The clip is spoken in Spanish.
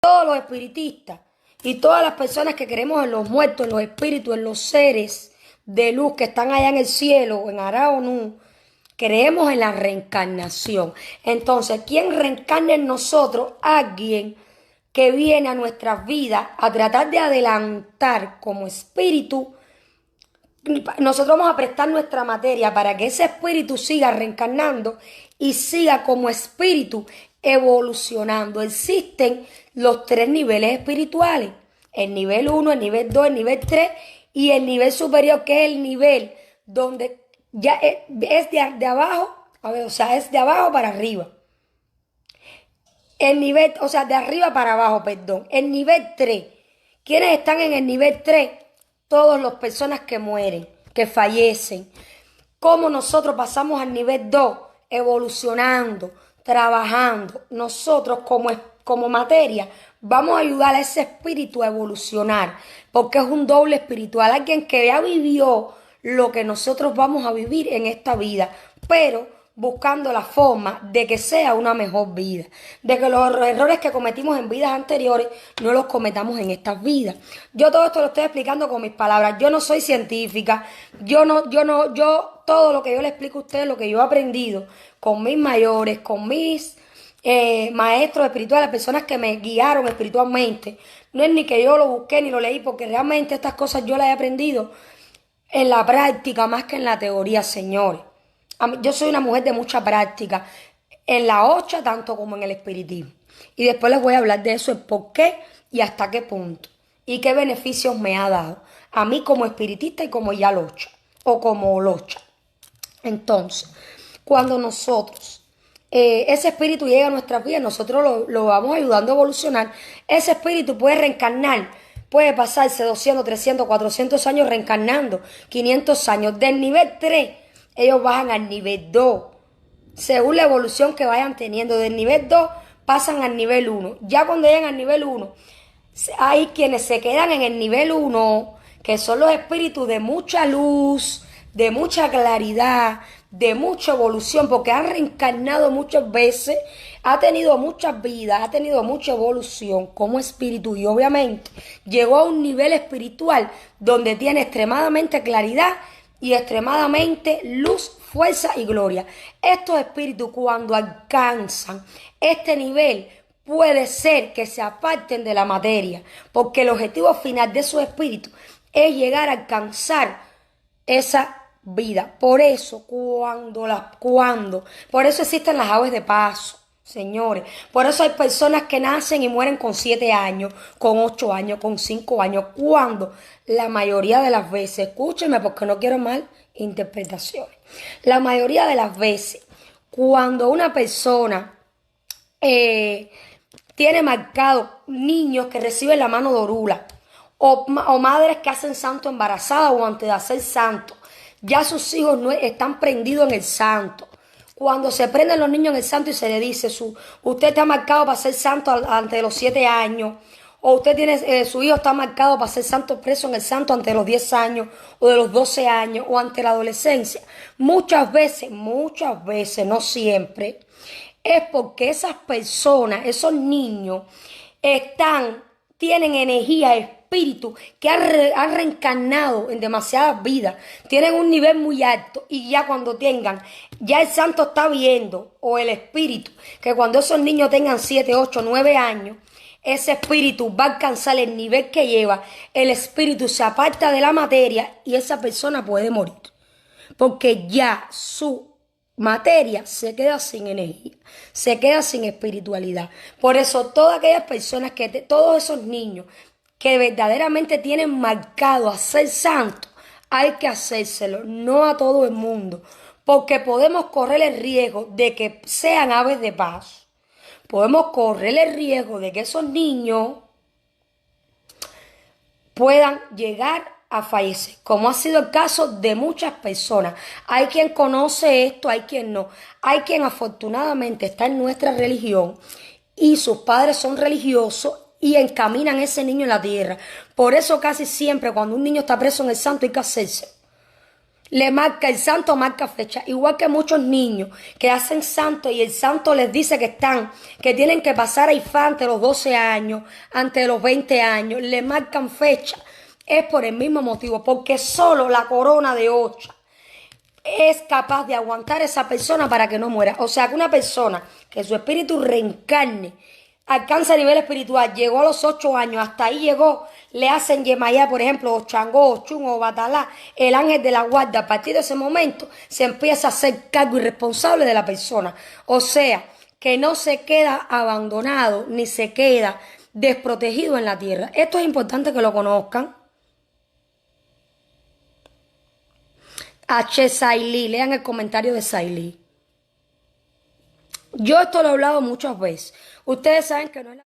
todos los espiritistas y todas las personas que creemos en los muertos, en los espíritus, en los seres de luz que están allá en el cielo, en Araonú, creemos en la reencarnación. Entonces, ¿quién reencarna en nosotros? Alguien que viene a nuestras vidas a tratar de adelantar como espíritu. Nosotros vamos a prestar nuestra materia para que ese espíritu siga reencarnando y siga como espíritu evolucionando. Existen los 3 niveles espirituales: el nivel 1, el nivel 2, el nivel 3 y el nivel superior, que es el nivel donde ya es de abajo, o sea, es de abajo para arriba. El nivel, o sea, de arriba para abajo, perdón. El nivel 3. ¿Quiénes están en el nivel 3? Todas las personas que mueren, que fallecen. ¿Cómo nosotros pasamos al nivel 2? Evolucionando, trabajando. Nosotros como materia vamos a ayudar a ese espíritu a evolucionar, porque es un doble espiritual, alguien que ya vivió lo que nosotros vamos a vivir en esta vida, pero buscando la forma de que sea una mejor vida, de que los errores que cometimos en vidas anteriores no los cometamos en estas vidas. Yo todo esto lo estoy explicando con mis palabras. Yo no soy científica, yo todo lo que yo le explico a ustedes, lo que yo he aprendido con mis mayores, con mis maestros espirituales, personas que me guiaron espiritualmente. No es ni que yo lo busqué ni lo leí, porque realmente estas cosas yo las he aprendido en la práctica más que en la teoría, señores. Yo soy una mujer de mucha práctica en la ocha tanto como en el espiritismo. Y después les voy a hablar de eso, el por qué y hasta qué punto. Y qué beneficios me ha dado a mí como espiritista y como yalocha o como locha. Entonces, cuando nosotros, ese espíritu llega a nuestras vidas, nosotros lo vamos ayudando a evolucionar. Ese espíritu puede reencarnar, puede pasarse 200, 300, 400 años reencarnando, 500 años. Del nivel 3, ellos bajan al nivel 2, según la evolución que vayan teniendo. Del nivel 2 pasan al nivel 1. Ya cuando llegan al nivel 1, hay quienes se quedan en el nivel 1, que son los espíritus de mucha luz, de mucha claridad, de mucha evolución, porque han reencarnado muchas veces, ha tenido muchas vidas, ha tenido mucha evolución como espíritu, y obviamente llegó a un nivel espiritual donde tiene extremadamente claridad y extremadamente luz, fuerza y gloria. Estos espíritus, cuando alcanzan este nivel, puede ser que se aparten de la materia, porque el objetivo final de esos espíritus es llegar a alcanzar esa vida. Por eso, por eso existen las aves de paso, señores. Por eso hay personas que nacen y mueren con 7 años, con 8 años, con 5 años. Cuando la mayoría de las veces, escúchenme porque no quiero mal interpretaciones, la mayoría de las veces, cuando una persona tiene marcado niños que reciben la mano de orula, o madres que hacen santo embarazadas o antes de hacer santo, ya sus hijos no están prendidos en el santo. Cuando se prenden los niños en el santo y se le dice, usted está marcado para ser santo antes de los 7 años, o usted tiene, su hijo está marcado para ser santo preso en el santo antes de los 10 años, o de los 12 años, o ante la adolescencia. Muchas veces, no siempre, es porque esas personas, esos niños, tienen energía, espíritu, que han reencarnado en demasiadas vidas, tienen un nivel muy alto, y ya cuando tengan, ya el santo está viendo, o el espíritu, que cuando esos niños tengan 7, 8, 9 años, ese espíritu va a alcanzar el nivel que lleva, el espíritu se aparta de la materia y esa persona puede morir, porque ya su materia se queda sin energía, se queda sin espiritualidad. Por eso todas aquellas personas, todos esos niños que verdaderamente tienen marcado a ser santos, hay que hacérselo, no a todo el mundo, porque podemos correr el riesgo de que sean aves de paso. Podemos correr el riesgo de que esos niños puedan llegar a fallecer, como ha sido el caso de muchas personas. Hay quien conoce esto, hay quien no. Hay quien afortunadamente está en nuestra religión y sus padres son religiosos y encaminan a ese niño en la tierra. Por eso casi siempre cuando un niño está preso en el santo hay que hacerse. Le marca, el santo marca fecha, igual que muchos niños que hacen santo y el santo les dice que tienen que pasar a IFA ante los 12 años, ante los 20 años, le marcan fecha. Es por el mismo motivo, porque solo la corona de Ocha es capaz de aguantar a esa persona para que no muera. O sea, que una persona que su espíritu reencarne, alcanza el nivel espiritual, llegó a los 8 años, hasta ahí llegó, le hacen Yemayá, por ejemplo, o Changó, o Chun, o Batalá, el ángel de la guarda. A partir de ese momento se empieza a hacer cargo y responsable de la persona. O sea, que no se queda abandonado ni se queda desprotegido en la tierra. Esto es importante que lo conozcan. H. Sailí, lean el comentario de Sailí. Yo esto lo he hablado muchas veces. Ustedes saben que no es la